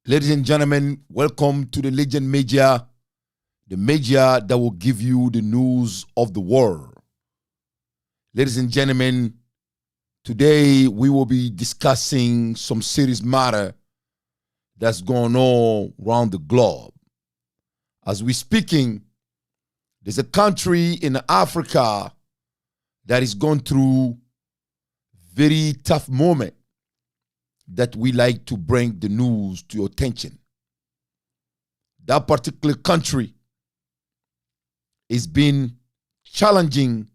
Ladies and gentlemen, welcome to the Legend Media, the media that will give you the news of the world. Ladies and gentlemen, today we will be discussing some serious matter that's going on around the globe. As we're speaking, there's a country in Africa that is going through very tough moment that we like to bring the news to your attention. That particular country is being challenging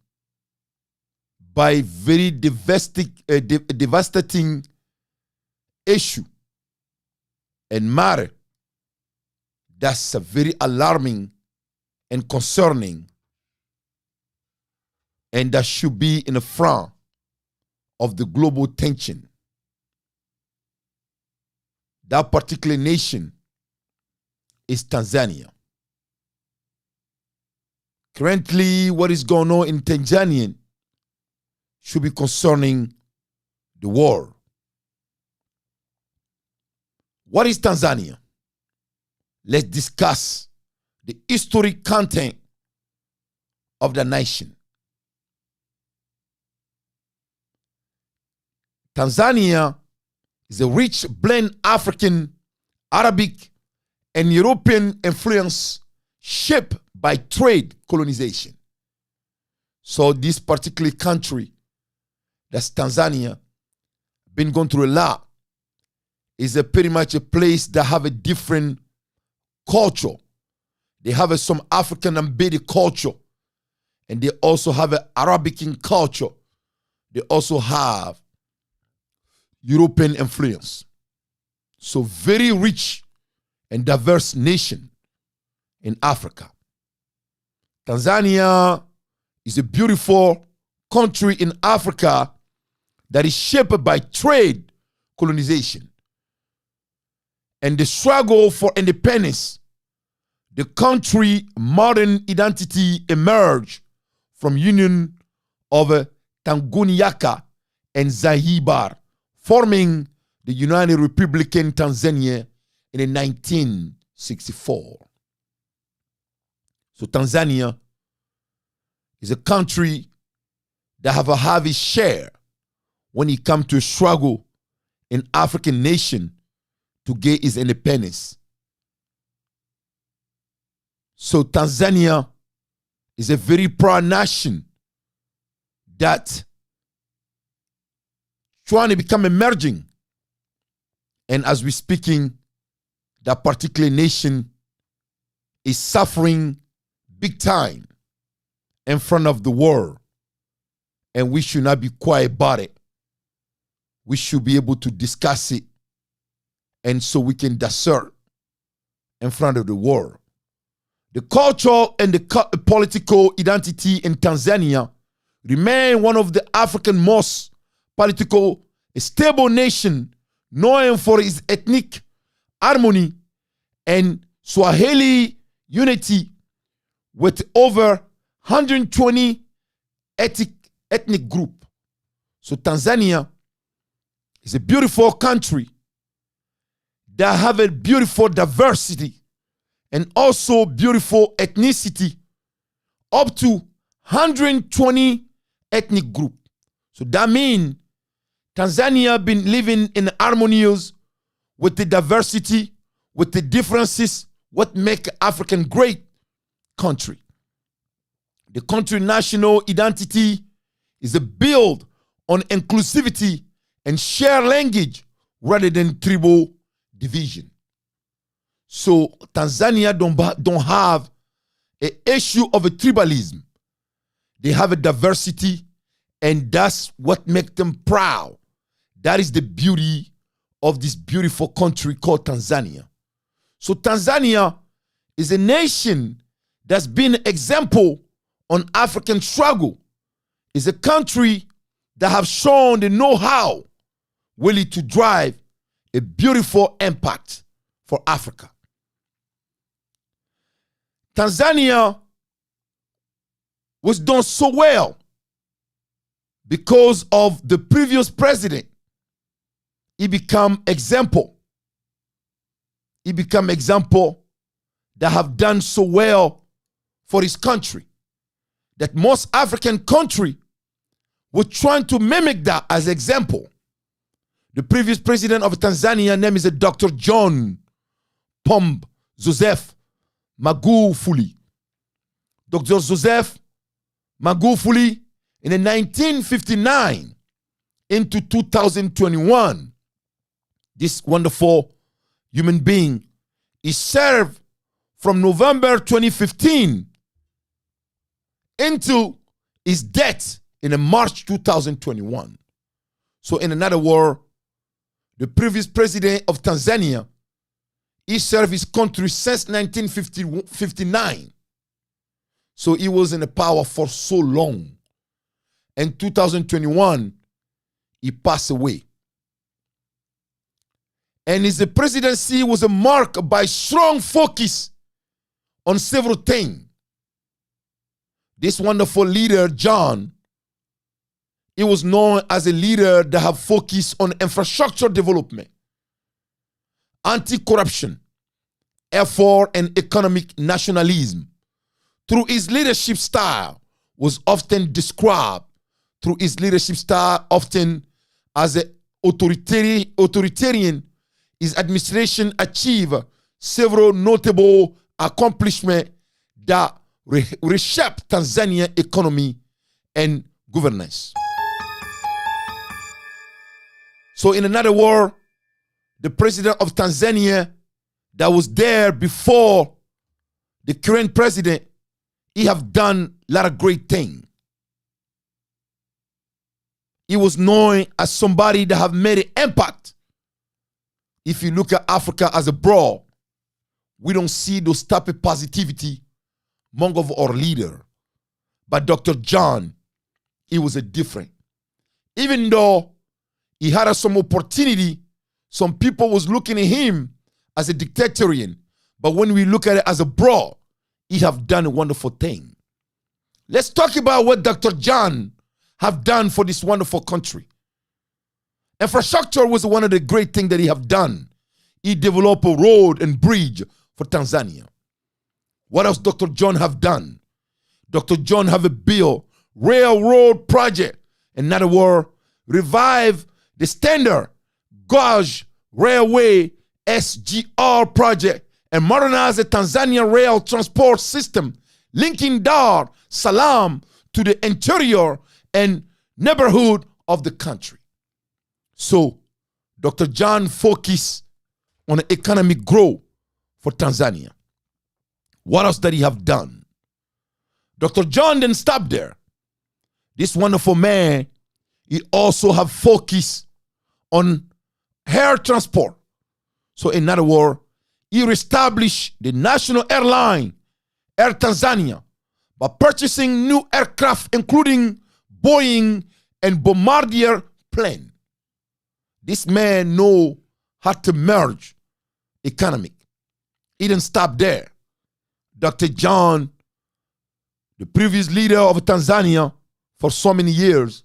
by very devastating issue and matter that's very alarming and concerning, and that should be in the front of the global attention. That particular nation is Tanzania. Currently, what is going on in Tanzania should be concerning the world. What is Tanzania? Let's discuss the historic content of the nation. Tanzania is a rich blend African, Arabic, and European influence shaped by trade colonization. So this particular country, that's Tanzania, been going through a lot, is pretty much a place that have a different culture. They have some African embedded culture, and they also have an Arabic culture. They also have European influence. So very rich and diverse nation in Africa. Tanzania is a beautiful country in Africa that is shaped by trade colonization and the struggle for independence. The country's modern identity emerged from union of Tanganyika and Zanzibar, forming the United Republican Tanzania in 1964. So Tanzania is a country that have a heavy share when it comes to a struggle in African nation to get its independence. So Tanzania is a very proud nation that trying to become emerging. And as we're speaking, that particular nation is suffering big time in front of the world. And we should not be quiet about it. We should be able to discuss it, and so we can discern in front of the world. The cultural and the political identity in Tanzania remain one of the African most political stable nation, known for its ethnic harmony and Swahili unity, with over 120 ethnic group. So Tanzania is a beautiful country that have a beautiful diversity and also beautiful ethnicity, up to 120 ethnic group. So that means Tanzania been living in harmonious with the diversity, with the differences, what make African great country. The country national identity is a build on inclusivity and shared language rather than tribal division. So Tanzania don't have an issue of a tribalism. They have a diversity, and that's what makes them proud. That is the beauty of this beautiful country called Tanzania. So Tanzania is a nation that's been an example on African struggle. It's a country that have shown the know-how really to drive a beautiful impact for Africa. Tanzania was done so well because of the previous president. He became example he become example that have done so well for his country that most African country were trying to mimic that as example. The previous president of Tanzania name is Dr. John Pombe Joseph Magufuli. Dr. Joseph Magufuli in the 1959 into 2021, this wonderful human being, he served from November 2015 into his death in March 2021. So in another word, the previous president of Tanzania, he served his country since 1959. So he was in the power for so long. In 2021, he passed away. And his presidency was marked by strong focus on several things. This wonderful leader, John, he was known as a leader that have focused on infrastructure development, anti-corruption, effort, and economic nationalism. Through his leadership style was often described as an authoritarian. His administration achieved several notable accomplishments that reshaped Tanzania economy and governance. So in another word, the president of Tanzania that was there before the current president, he have done a lot of great things. He was known as somebody that have made an impact. If you look at Africa as a broad, we don't see those type of positivity among of our leader. But Dr. John, he was a different. Even though he had some opportunity, some people was looking at him as a dictatorial. But when we look at it as a broad, he have done a wonderful thing. Let's talk about what Dr. John have done for this wonderful country. Infrastructure was one of the great things that he have done. He developed a road and bridge for Tanzania. What else Dr. John have done? Dr. John have a built railroad project. In other words, revive the standard gauge railway SGR project and modernize the Tanzania rail transport system, linking Dar es Salaam to the interior and neighborhood of the country. So, Dr. John focused on economic growth for Tanzania. What else did he have done? Dr. John didn't stop there. This wonderful man, he also have focused on air transport. So in other words, he reestablished the national airline, Air Tanzania, by purchasing new aircraft, including Boeing and Bombardier plane. This man know how to merge economic. He didn't stop there. Dr. John, the previous leader of Tanzania for so many years,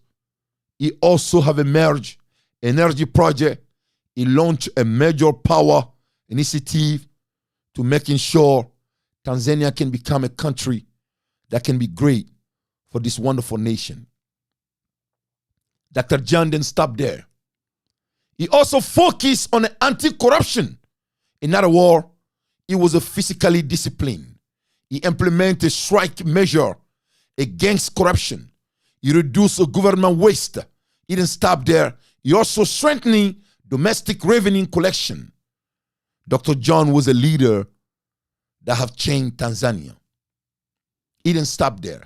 he also have emerged energy project. He launched a major power initiative to making sure Tanzania can become a country that can be great for this wonderful nation. Dr. John didn't stop there. He also focused on anti-corruption. In other words, he was physically disciplined. He implemented a strike measure against corruption. He reduced government waste. He didn't stop there. He also strengthened domestic revenue collection. Dr. John was a leader that have changed Tanzania. He didn't stop there.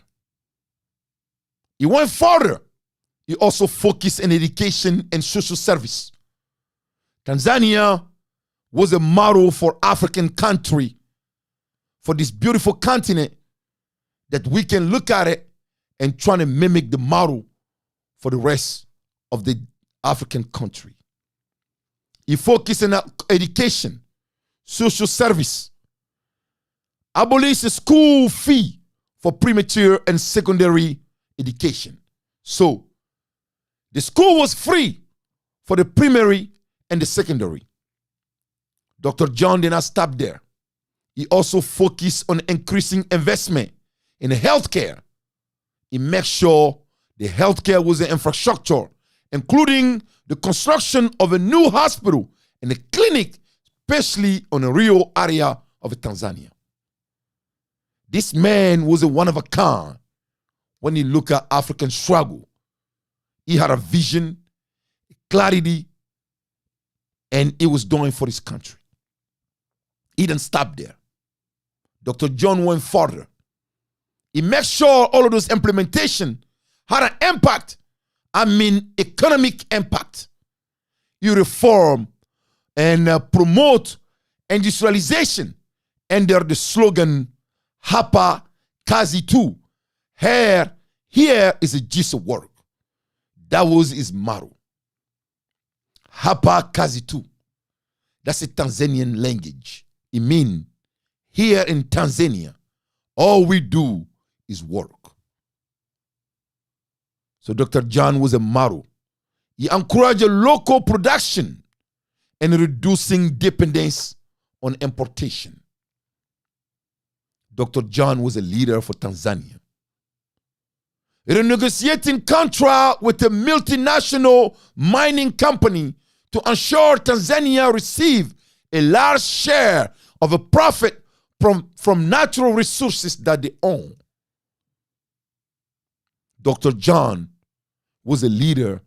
He went further. He also focused on education and social service. Tanzania was a model for African country, for this beautiful continent, that we can look at it and try to mimic the model for the rest of the African country. He focused on education, social service, abolish the school fee for premature and secondary education. So, the school was free for the primary and the secondary. Dr. John did not stop there. He also focused on increasing investment in healthcare. He made sure the healthcare was an infrastructure, including the construction of a new hospital and a clinic, especially on the Rio area of Tanzania. This man was a one of a kind when you look at African struggle. He had a vision, clarity, and he was doing for his country. He didn't stop there. Dr. John went further. He made sure all of those implementation had an impact. Economic impact. He reform and promote industrialization under the slogan, Hapa Kazi Tu. Here is a gist of work. That was his motto. Hapa Kazi Tu. That's a Tanzanian language. It means, here in Tanzania, all we do is work. So Dr. John was a model. He encouraged local production and reducing dependence on importation. Dr. John was a leader for Tanzania. Renegotiating contract with a multinational mining company to ensure Tanzania receive a large share of a profit from natural resources that they own. Dr. John was a leader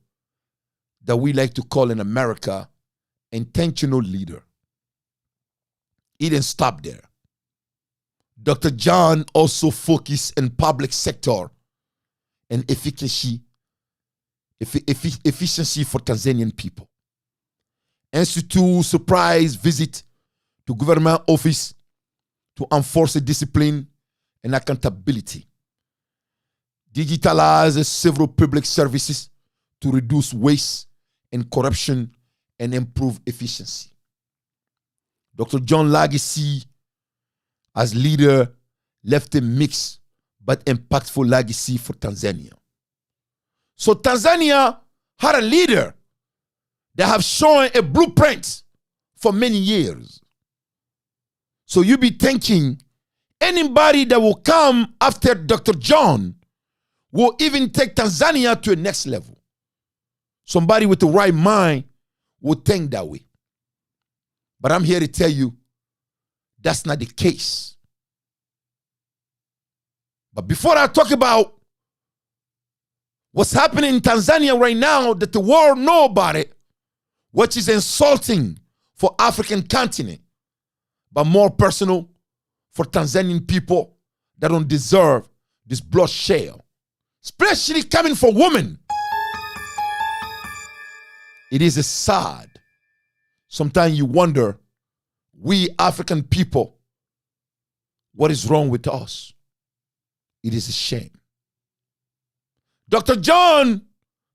that we like to call in America intentional leader. He didn't stop there. Dr. John also focused in public sector and efficiency for Tanzanian people. Institute surprise visit to government office to enforce discipline and accountability. Digitalize several public services to reduce waste and corruption and improve efficiency. Dr. John legacy as leader left a mixed but impactful legacy for Tanzania. So Tanzania had a leader that have shown a blueprint for many years. So you be thinking anybody that will come after Dr. John will even take Tanzania to a next level. Somebody with the right mind will think that way. But I'm here to tell you that's not the case. But before I talk about what's happening in Tanzania right now that the world know about it, which is insulting for African continent, but more personal for Tanzanian people that don't deserve this bloodshed, especially coming from women. It is a sad. Sometimes you wonder, we African people, what is wrong with us? It is a shame. Dr. John,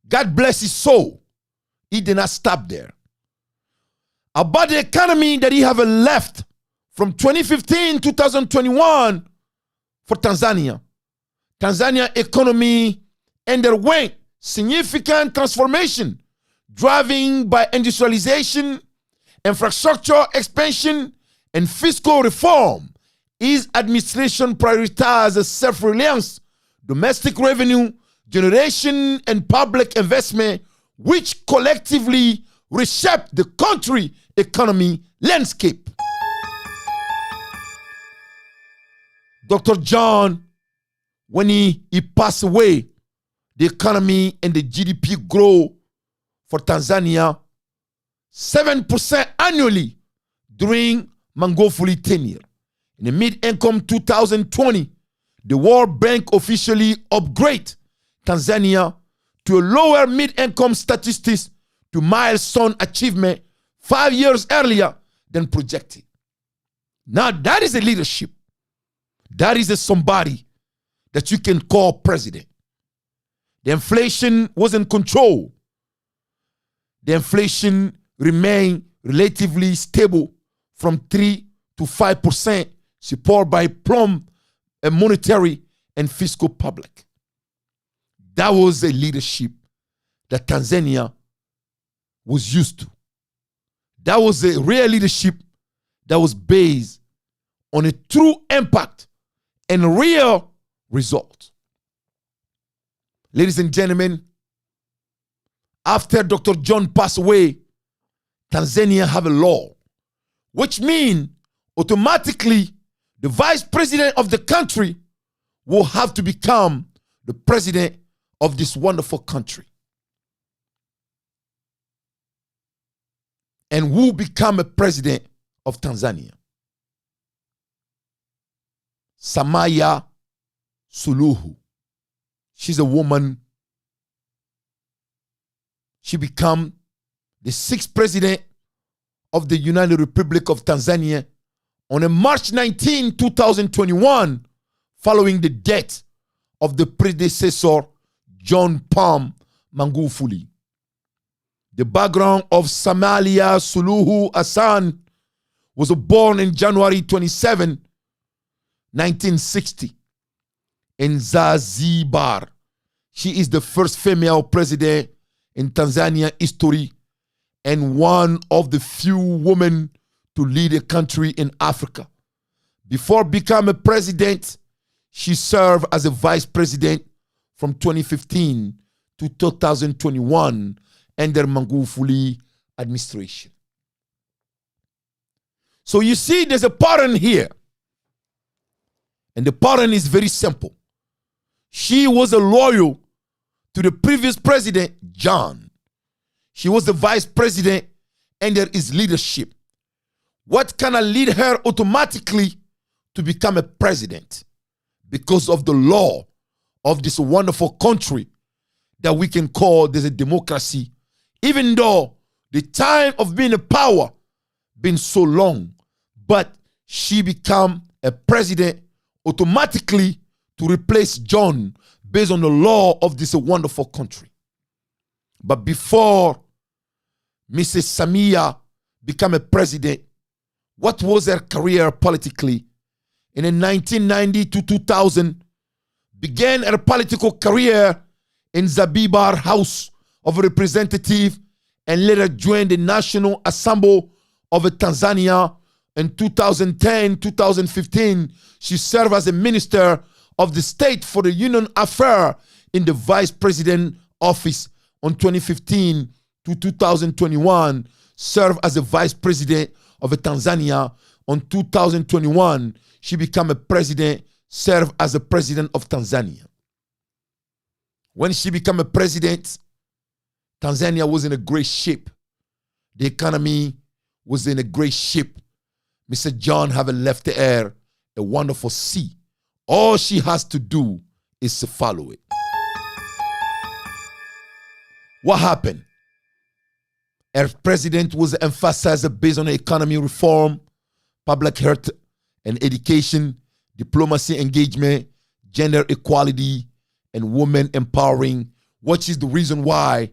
God bless his soul, he did not stop there. About the economy that he have left from 2015 to 2021 for Tanzania. Tanzania economy underwent significant transformation, driven by industrialization, infrastructure expansion, and fiscal reform. His administration prioritized self-reliance, domestic revenue generation, and public investment, which collectively reshaped the country economy landscape. Dr. John, when he passed away, the economy and the GDP grow for Tanzania 7% annually during Magufuli tenure. In the mid-income 2020, the World Bank officially upgraded Tanzania to a lower mid-income statistics to milestone achievement 5 years earlier than projected. Now that is a leadership. That is somebody that you can call president. The inflation was in control. The inflation remained relatively stable from 3 to 5%, supported by plumb monetary and fiscal public. That was a leadership that Tanzania was used to. That was a real leadership that was based on a true impact and real result. Ladies and gentlemen, after Dr. John passed away, Tanzania have a law, which means automatically the vice president of the country will have to become the president of this wonderful country. And who become a president of Tanzania? Samia Suluhu. She's a woman. She became the 6th president of the United Republic of Tanzania on March 19, 2021, following the death of the predecessor, John Pombe Magufuli. The background of Samia Suluhu Hassan was born in January 27, 1960, in Zanzibar. She is the first female president in Tanzania history and one of the few women to lead a country in Africa. Before becoming president, she served as a vice president from 2015 to 2021 under Magufuli administration. So you see, there's a pattern here. And the pattern is very simple. She was a loyal to the previous president, John. She was the vice president under his leadership. What can lead her automatically to become a president? Because of the law of this wonderful country that we can call there's a democracy, even though the time of being in power been so long, but she become a president automatically to replace John based on the law of this wonderful country. But before Mrs. Samia became a president, what was her career politically? In 1990 to 2000, began her political career in Zanzibar House of Representatives and later joined the National Assembly of Tanzania. In 2010-2015, she served as a minister of the state for the Union Affairs in the vice president office. On 2015 to 2021, served as a vice president of Tanzania. On 2021, she became a president, served as a president of Tanzania. When she became a president, Tanzania was in a great shape. The economy was in a great shape. Mr. John having left her a wonderful sea. All she has to do is to follow it. What happened? Her president was emphasized based on economy reform, public health and education, diplomacy engagement, gender equality, and women empowering, which is the reason why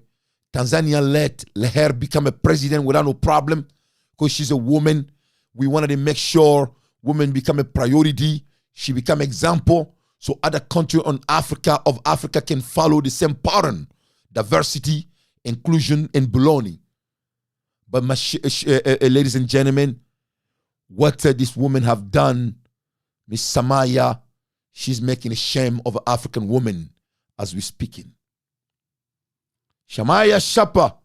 Tanzania let her become a president without no problem, because she's a woman. We wanted to make sure women become a priority. She become example so other countries of Africa can follow the same pattern: diversity, inclusion, and belonging. But ladies and gentlemen, what this woman have done, Miss Samia, she's making a shame of African women as we speaking. Samia Shapa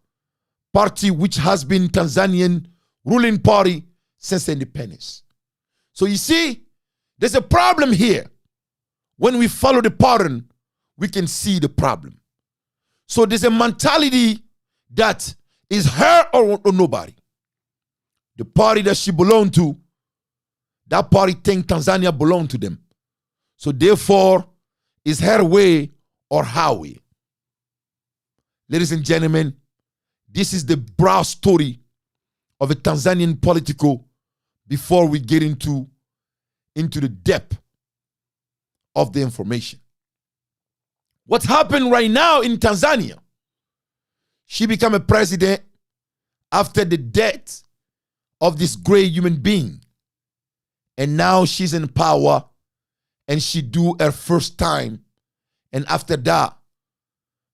party, which has been Tanzanian ruling party since independence. So you see, there's a problem here. When we follow the pattern, we can see the problem. So there's a mentality that is her or nobody. The party that she belonged to, that party think Tanzania belonged to them. So therefore, is her way or her way. Ladies and gentlemen, this is the broad story of a Tanzanian political before we get into the depth of the information. What's happened right now in Tanzania? She became a president after the death of this great human being. And now she's in power and she do her first time. And after that,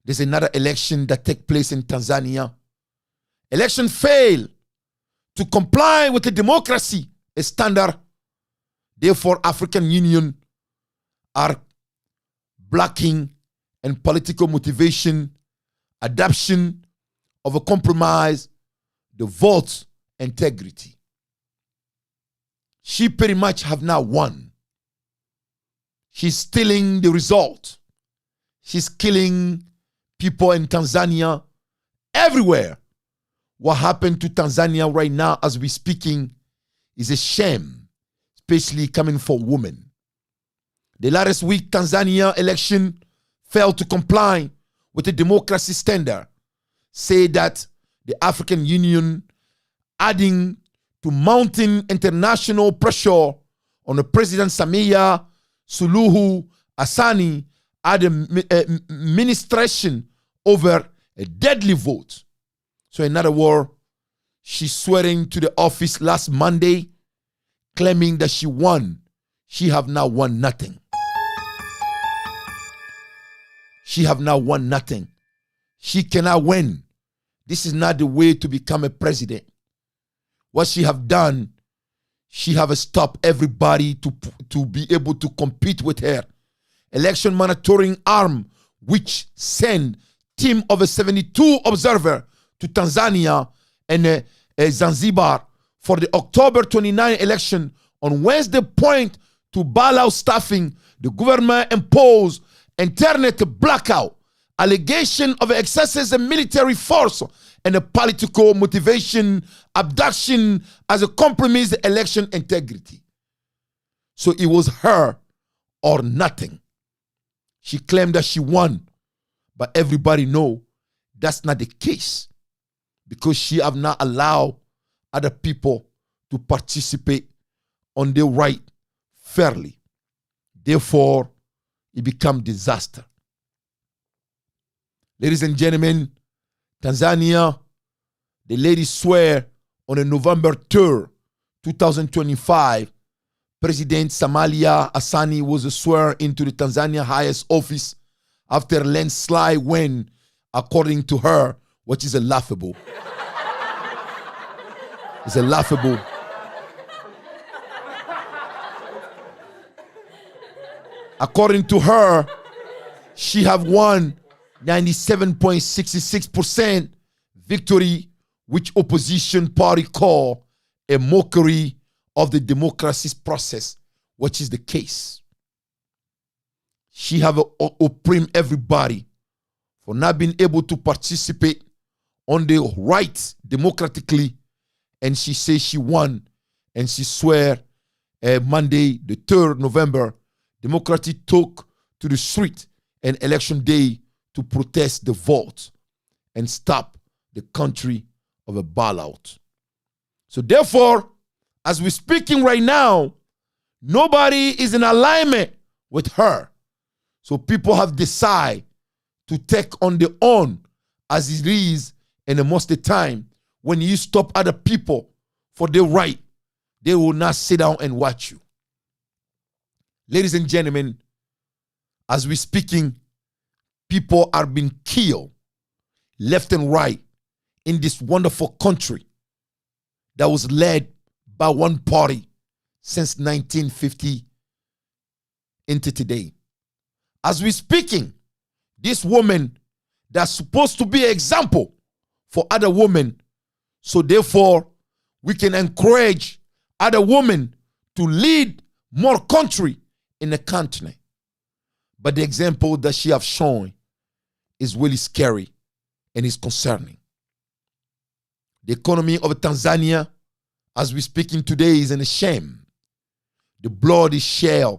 there's another election that take place in Tanzania. Election failed to comply with the democracy standard. Therefore, African Union are blocking and political motivation, adoption of a compromise, the vote integrity. She pretty much have now won. She's stealing the result. She's killing people in Tanzania, everywhere. What happened to Tanzania right now as we're speaking is a shame, especially coming from women. The last week, Tanzania election failed to comply with the democracy standard, say that the African Union adding to mounting international pressure on the President Samia Suluhu Hassani administration over a deadly vote. So in other words, she's swearing to the office last Monday, claiming that she won. She have now won nothing. She have now won nothing. She cannot win. This is not the way to become a president. What she have done, she have stopped everybody to be able to compete with her. Election monitoring arm, which send team of a 72 observer to Tanzania and Zanzibar for the October 29 election on Wednesday, point to bail staffing. The government imposed internet blackout, allegation of excesses in military force and a political motivation, abduction as a compromise election integrity. So it was her or nothing. She claimed that she won, but everybody know that's not the case, because she have not allowed other people to participate on their right fairly. Therefore, it become disaster. Ladies and gentlemen, Tanzania, the lady swear on a November 3rd, 2025, President Samia Hassani was sworn into the Tanzania highest office after a landslide win, according to her, which is a laughable. It's a laughable. According to her, she have won 97.66% victory, which opposition party call a mockery of the democracy process, which is the case. She have oppressed everybody for not being able to participate on the right democratically, and she says she won, and she swear Monday, the 3rd November, Democrats took to the street and election day to protest the vote and stop the country of a bailout. So therefore, as we're speaking right now, nobody is in alignment with her. So people have decided to take on their own, as it is, and most of the time, when you stop other people for their right, they will not sit down and watch you. Ladies and gentlemen, as we're speaking, people are being killed left and right in this wonderful country that was led by one party since 1950 into today. As we're speaking, this woman that's supposed to be an example for other women, so therefore we can encourage other women to lead more country in the continent. But the example that she have shown is really scary and is concerning. The economy of Tanzania, as we're speaking today, is in a shame. The blood is shed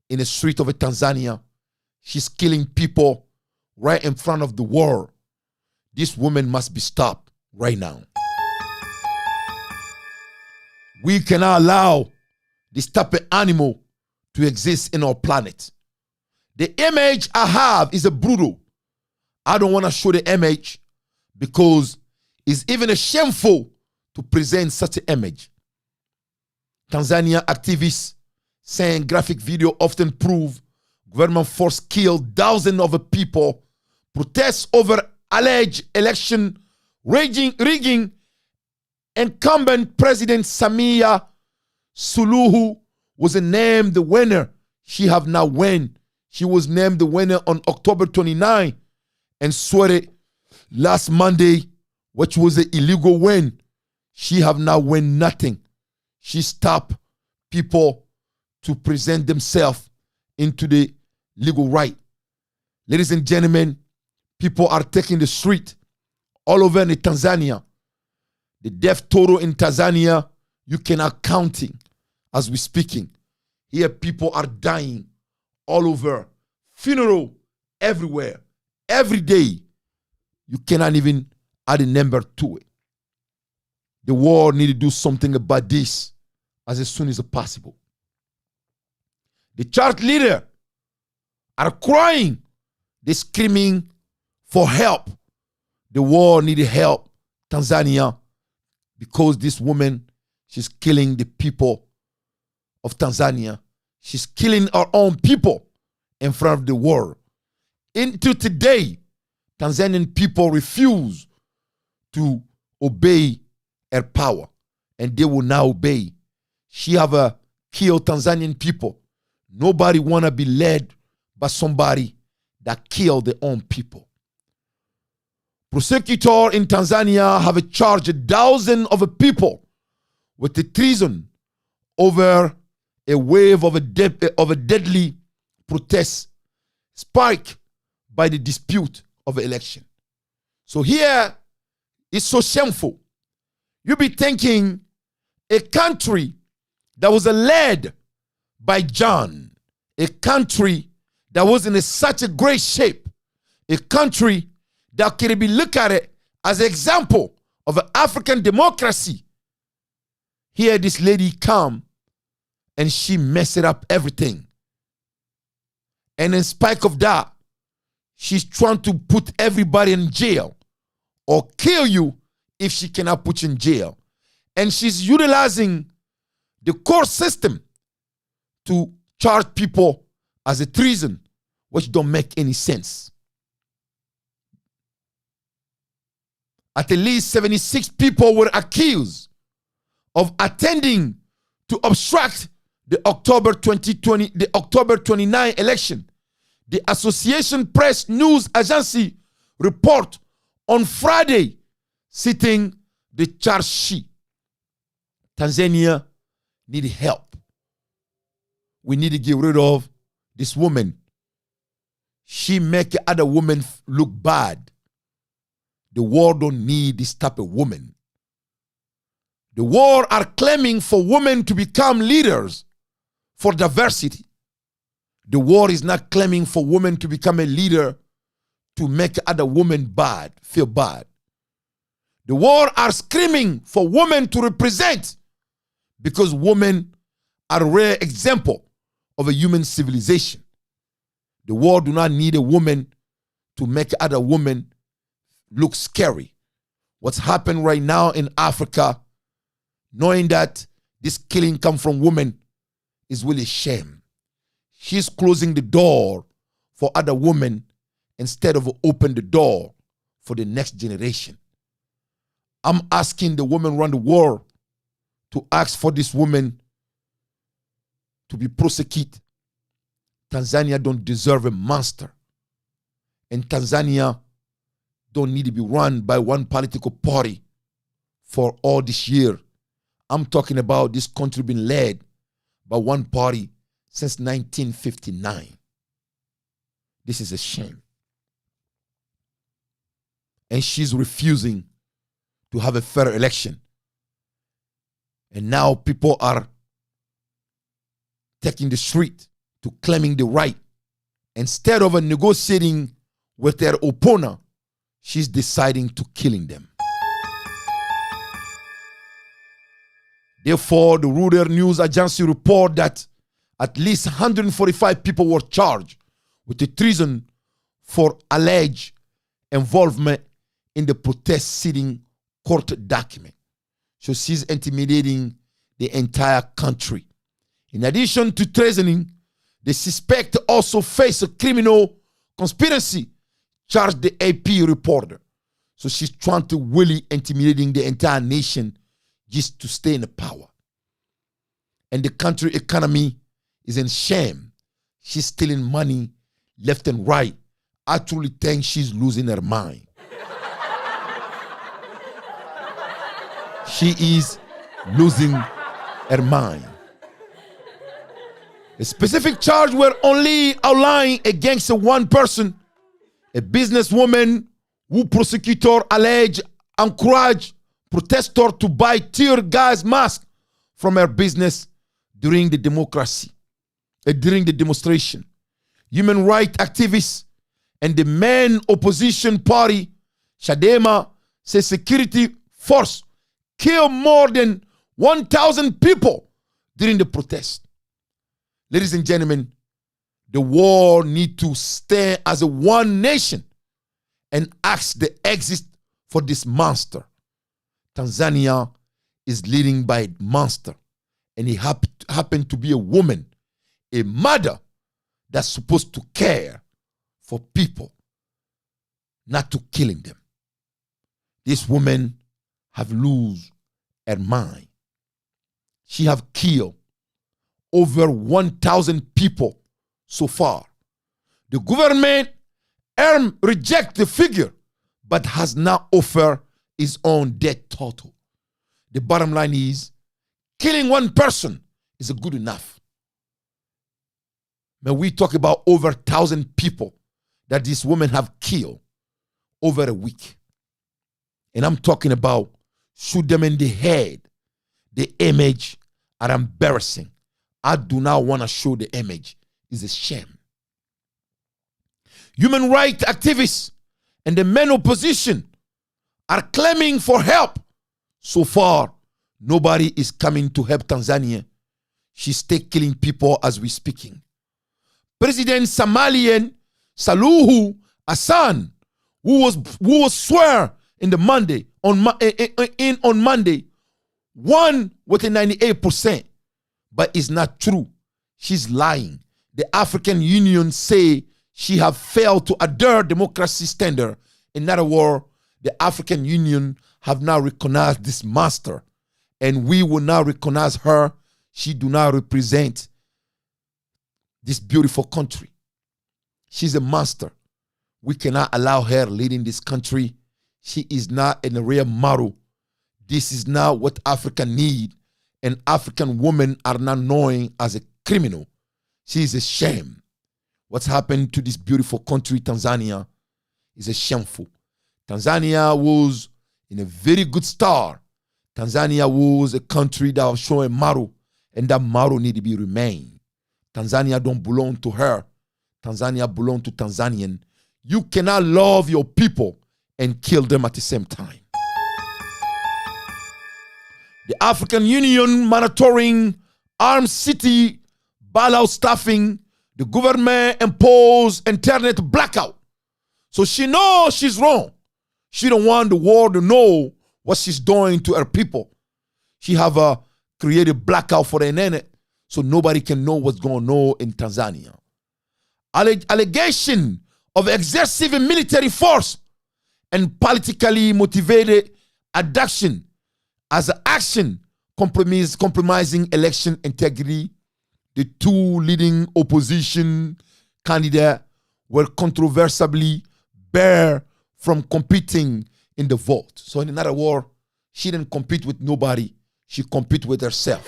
in the street of Tanzania. She's killing people right in front of the world. This woman must be stopped right now. We cannot allow this type of animal to exist in our planet. The image I have is a brutal. I don't want to show the image because it's even shameful to present such an image. Tanzania activists saying graphic video often prove government force killed thousands of people, protests over alleged election rigging incumbent President Samia Suluhu was named the winner. She have now won. She was named the winner on October 29 and swore last Monday, which was an illegal win. She have now won nothing. She stopped people to present themselves into the legal right. Ladies and gentlemen, people are taking the street all over in Tanzania. The death total in Tanzania, you cannot counting as we speaking. Here people are dying all over. Funeral everywhere. Every day. You cannot even add a number to it. The world need to do something about this as soon as possible. The church leaders are crying. They're screaming for help. The world needs help, Tanzania, because this woman, she's killing the people of Tanzania. She's killing our own people in front of the world. Until today, Tanzanian people refuse to obey her power, and they will now obey. She have killed Tanzanian people. Nobody want to be led by somebody that killed their own people. Prosecutor in Tanzania have charged thousands of people with the treason over a wave of a deadly protest sparked by the dispute of the election. So here, it's so shameful. You be thinking a country that was led by John, a country that was in such a great shape, a country that can be looked at it as an example of an African democracy. Here this lady come and she messed up everything. And in spite of that, she's trying to put everybody in jail or kill you if she cannot put you in jail. And she's utilizing the court system to charge people as a treason, which don't make any sense. At least 76 people were accused of attending to obstruct the October 29 election. The Association Press News Agency report on Friday, citing the charge sheet. Tanzania need help. We need to get rid of this woman. She make other women look bad. The world don't need this type of woman. The world are claiming for women to become leaders for diversity. The world is not claiming for women to become a leader to make other women bad, feel bad. The world are screaming for women to represent because women are a rare example of a human civilization. The world do not need a woman to make other women look scary. What's happened right now in Africa, knowing that this killing come from women, is really shame. She's closing the door for other women instead of open the door for the next generation. I'm asking the women around the world to ask for this woman to be prosecuted. Tanzania don't deserve a monster. And Tanzania don't need to be run by one political party for all this year. I'm talking about this country being led by one party since 1959. This is a shame. And she's refusing to have a fair election. And now people are taking the street to claiming the right. Instead of negotiating with their opponent, she's deciding to killing them. Therefore, the Reuters News Agency report that at least 145 people were charged with the treason for alleged involvement in the protest sitting court document. So she's intimidating the entire country. In addition to treasoning, the suspect also faced a criminal conspiracy, charged the AP reporter. So she's trying to really intimidating the entire nation just to stay in the power. and the country economy is in shame. She's stealing money left and right. I truly think she's losing her mind. She is losing her mind. A specific charge were only outlined against one person, a businesswoman who prosecutor alleged encouraged protesters to buy tear gas masks from her business during the demonstration. Human rights activists and the main opposition party, Chadema, say security force killed more than 1,000 people during the protest. Ladies and gentlemen, the world need to stand as a one nation and ask the exit for this monster. Tanzania is leading by a monster, and he happened to be a woman, a mother that's supposed to care for people, not to killing them. This woman have lose her mind. She have killed over 1,000 people so far. The government reject the figure, but has not offered its own death total. The bottom line is, killing one person is good enough. When we talk about over 1,000 people that this woman have killed over a week. And I'm talking about shoot them in the head. The image are embarrassing. I do not want to show the image. It's a shame. Human rights activists and the main opposition are claiming for help. So far, nobody is coming to help Tanzania. She's still killing people as we're speaking. President Somalian Suluhu Hassan, who was sworn in the Monday on Monday, won with a 98%, but it's not true. She's lying. The African Union say she have failed to adhere democracy standard. In other words, the African Union have not recognized this master, and we will not recognize her. She do not represent this beautiful country. She's a monster. We cannot allow her leading this country. She is not a real model. This is not what Africa need, and African women are not known as a criminal. She is a shame. What's happened to this beautiful country, Tanzania, is a shameful. Tanzania was in a very good start. Tanzania was a country that was showing model, and that model need to be remain. Tanzania don't belong to her. Tanzania belong to Tanzanian. You cannot love your people and kill them at the same time. The African Union monitoring armed city bailout staffing. The government imposed internet blackout. So she knows she's wrong. She don't want the world to know what she's doing to her people. She have created blackout for the internet so nobody can know what's going on in Tanzania. Allegation of excessive military force and politically motivated abduction as an action compromising election integrity. The two leading opposition candidates were controversially barred from competing in the vote. So in another word, she didn't compete with nobody. She competed with herself.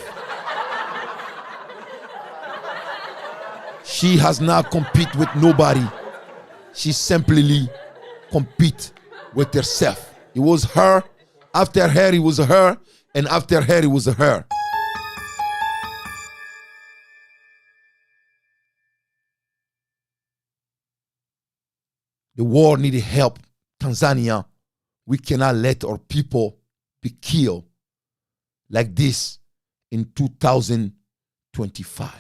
She has not competed with nobody. She simply compete with herself. It was her. After her, it was her. And after her, it was her. The world needed help. Tanzania, we cannot let our people be killed like this in 2025.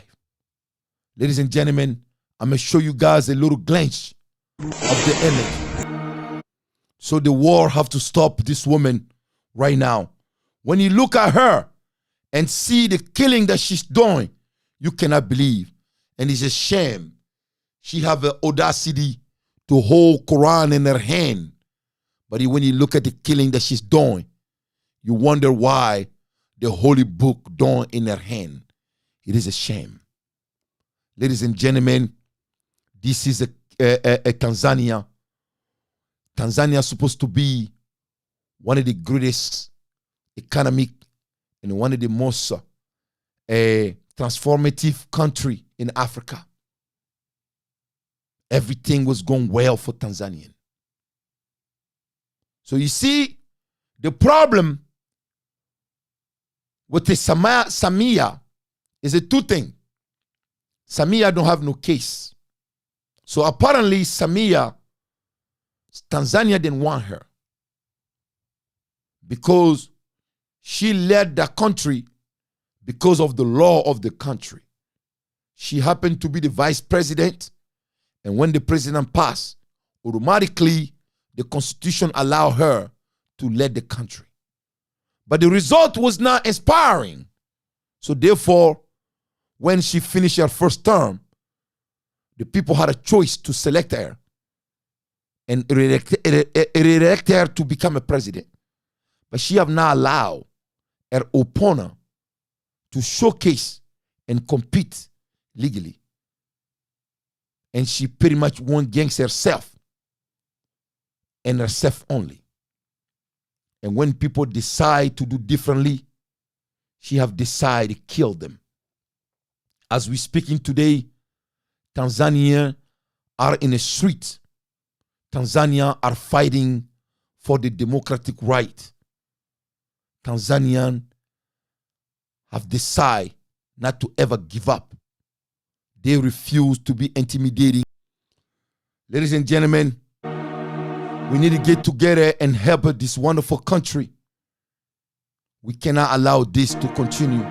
Ladies and gentlemen, I'm going to show you guys a little glimpse of the image. So the war have to stop this woman right now. When you look at her and see the killing that she's doing, you cannot believe. And it's a shame. She have the audacity to hold Quran in her hand. But when you look at the killing that she's doing, you wonder why the holy book done in her hand. It is a shame. Ladies and gentlemen, this is a Tanzania. Tanzania is supposed to be one of the greatest economic and one of the most transformative country in Africa. Everything was going well for Tanzania. So you see, the problem with the Samia is a two thing. Samia don't have no case. So apparently Tanzania didn't want her because she led the country because of the law of the country. She happened to be the vice president, and when the president passed, automatically the constitution allowed her to lead the country. But the result was not inspiring. So therefore, when she finished her first term, the people had a choice to select her and elect her to become a president. But she have not allowed her opponent to showcase and compete legally. And she pretty much won against herself and herself only. And when people decide to do differently, she have decided to kill them. As we speaking today, Tanzania are in the street. Tanzania are fighting for the democratic right. Tanzanians have decided not to ever give up. They refuse to be intimidating. Ladies and gentlemen, we need to get together and help this wonderful country. We cannot allow this to continue.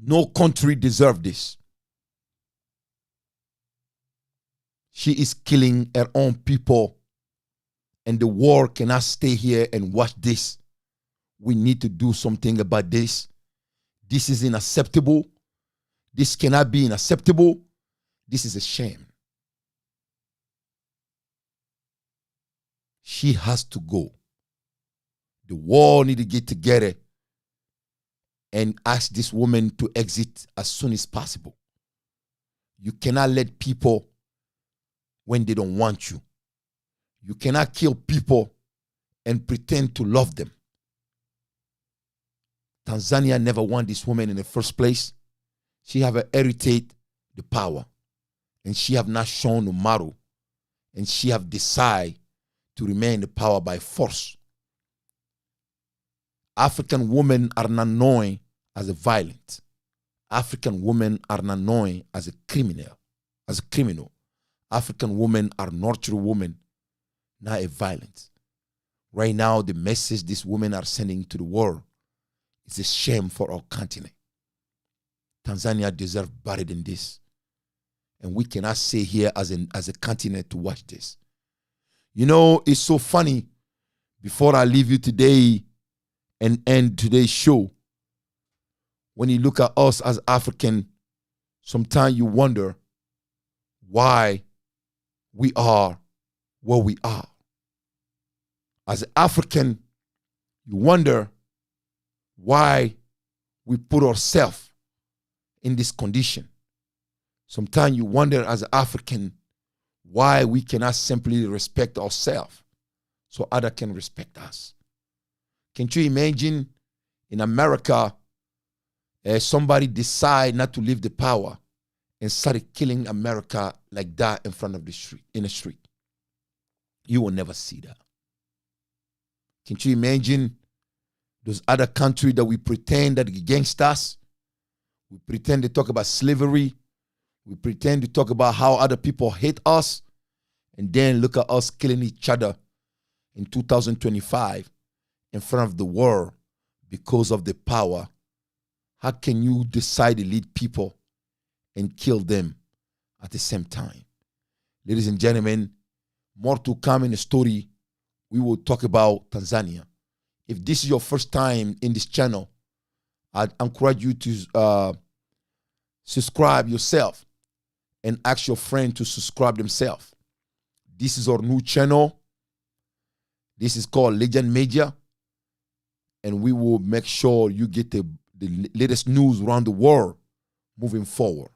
No country deserves this. She is killing her own people, and the world cannot stay here and watch this. We need to do something about this. This is unacceptable. This cannot be unacceptable. This is a shame. She has to go. The world need to get together and ask this woman to exit as soon as possible. You cannot let people when they don't want you. You cannot kill people and pretend to love them. Tanzania never wanted this woman in the first place. She have inherited the power, and she have not shown no model, and she have decided to remain in the power by force. African women are not known as a violent. African women are not known as a criminal. African women are nurtured women, not a violent. Right now, the message these women are sending to the world is a shame for our continent. Tanzania deserves better than this. And we cannot stay here as a continent to watch this. You know, it's so funny. Before I leave you today and end today's show, when you look at us as African, sometimes you wonder why we are where we are. As an African, you wonder why we put ourselves in this condition. Sometimes you wonder as an African why we cannot simply respect ourselves so others can respect us. Can't you imagine in America, somebody decide not to leave the power and started killing America like that in front of the street, in the street? You will never see that. Can't you imagine those other countries that we pretend that are against us? We pretend to talk about slavery. We pretend to talk about how other people hate us. And then look at us killing each other in 2025 in front of the world because of the power. How can you decide to lead people and kill them at the same time? Ladies and gentlemen, more to come in the story. We will talk about Tanzania. If this is your first time in this channel, I'd encourage you to subscribe yourself and ask your friend to subscribe themselves. This is our new channel. This is called Legend Media. And we will make sure you get the the latest news around the world moving forward.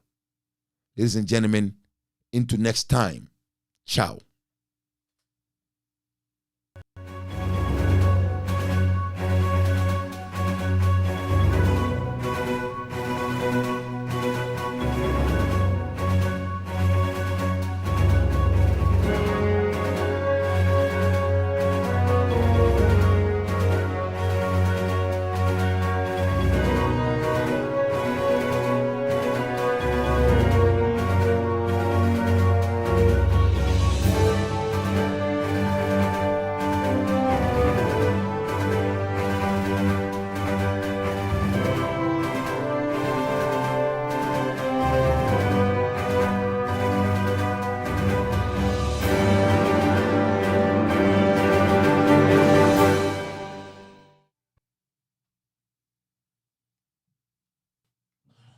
Ladies and gentlemen, into next time. Ciao.